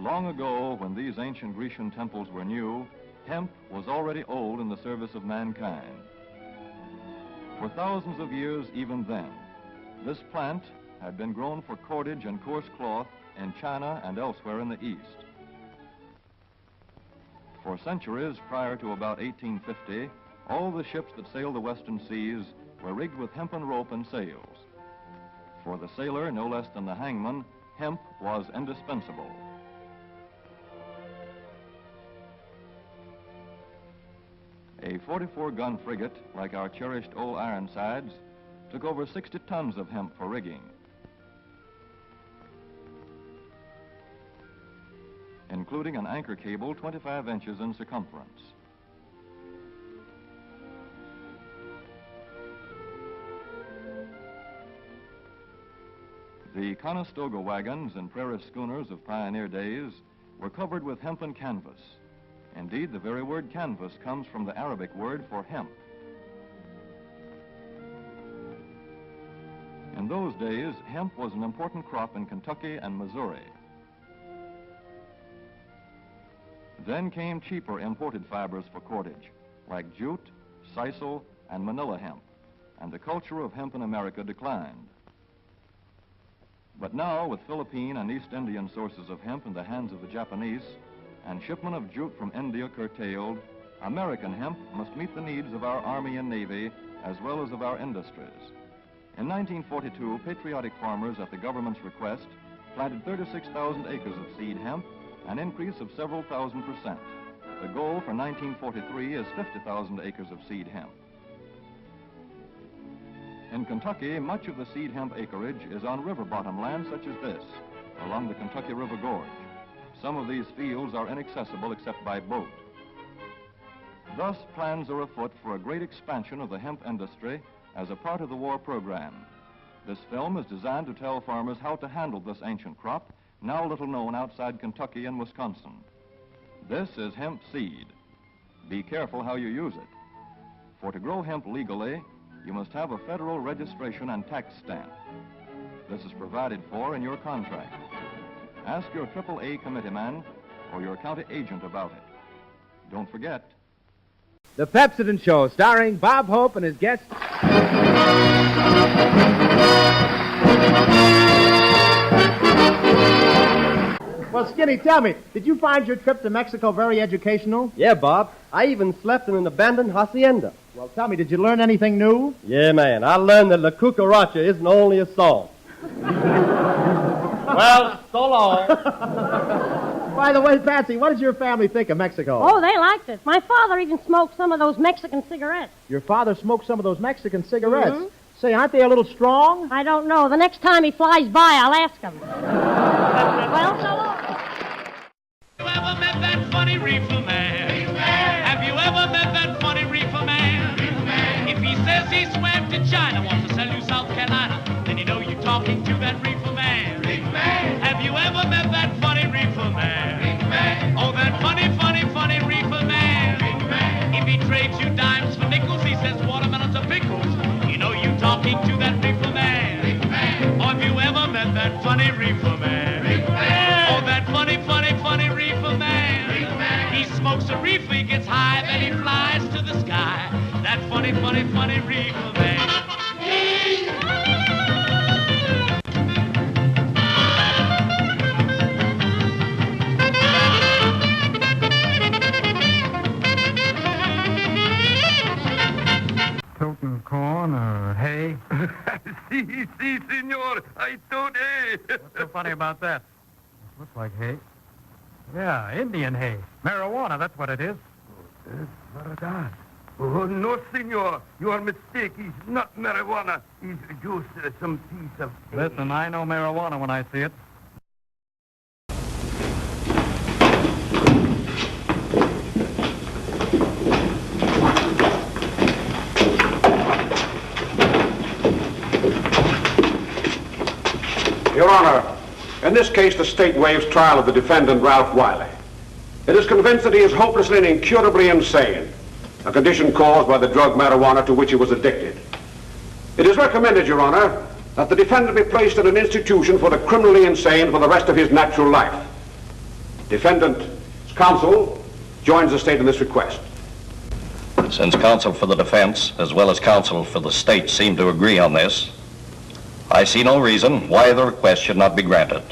Long ago, when these ancient Grecian temples were new, hemp was already old in the service of mankind. For thousands of years even then, this plant had been grown for cordage and coarse cloth in China and elsewhere in the East. For centuries prior to about 1850, all the ships that sailed the western seas were rigged with hempen rope and sails. For the sailor, no less than the hangman, hemp was indispensable. A 44-gun frigate, like our cherished old Ironsides, took over 60 tons of hemp for rigging. Including an anchor cable 25 inches in circumference. The Conestoga wagons and prairie schooners of pioneer days were covered with hempen canvas. Indeed, the very word canvas comes from the Arabic word for hemp. In those days, hemp was an important crop in Kentucky and Missouri. Then came cheaper imported fibers for cordage, like jute, sisal, and manila hemp, and the culture of hemp in America declined. But now, with Philippine and East Indian sources of hemp in the hands of the Japanese, and shipment of jute from India curtailed, American hemp must meet the needs of our Army and Navy as well as of our industries. In 1942, patriotic farmers at the government's request planted 36,000 acres of seed hemp, an increase of several thousand %. The goal for 1943 is 50,000 acres of seed hemp. In Kentucky, much of the seed hemp acreage is on river bottom land such as this, along the Kentucky River Gorge. Some of these fields are inaccessible except by boat. Thus, plans are afoot for a great expansion of the hemp industry as a part of the war program. This film is designed to tell farmers how to handle this ancient crop, now little known outside Kentucky and Wisconsin. This is hemp seed. Be careful how you use it. For to grow hemp legally, you must have a federal registration and tax stamp. This is provided for in your contract. Ask your AAA committeeman or your county agent about it. Don't forget. The Pepsodent Show, starring Bob Hope and his guests. Well, Skinny, tell me, did you find your trip to Mexico very educational? Yeah, Bob. I even slept in an abandoned hacienda. Well, tell me, did you learn anything new? Yeah, man. I learned that La Cucaracha isn't only a song. Well, so long. By the way, Patsy, what did your family think of Mexico? Oh, they liked it. My father even smoked some of those Mexican cigarettes. Your father smoked some of those Mexican cigarettes? Mm-hmm. Say, aren't they a little strong? I don't know. The next time he flies by, I'll ask him. Well, so long. Have you ever met that funny reefer man? Have you ever met that funny reefer man? If he says he swam to China, wants to sell you South Carolina, then you know you're talking to that reefer man. Have you ever met that funny reefer man? Oh, that funny, funny, funny reefer man. If he trades you dimes for nickels, he says watermelons are pickles. You know you're talking to that reefer man. Or have you ever met that funny reefer man? Oh, that funny, funny, funny reefer man. He smokes a reefer, he gets high, then he flies to the sky. That funny, funny, funny reefer man. Toting corn or hay? Si, senor. I told hay. What's so funny about that? It looks like hay. Yeah, Indian hay. Marijuana, that's what it is. Verdad. Oh, no, senor. You are mistaken. It's not marijuana. It's just some piece of hay. Listen, I know marijuana when I see it. Your Honor, in this case, the state waives trial of the defendant, Ralph Wiley. It is convinced that he is hopelessly and incurably insane, a condition caused by the drug marijuana to which he was addicted. It is recommended, Your Honor, that the defendant be placed in an institution for the criminally insane for the rest of his natural life. Defendant's counsel joins the state in this request. Since counsel for the defense, as well as counsel for the state, seem to agree on this, I see no reason why the request should not be granted.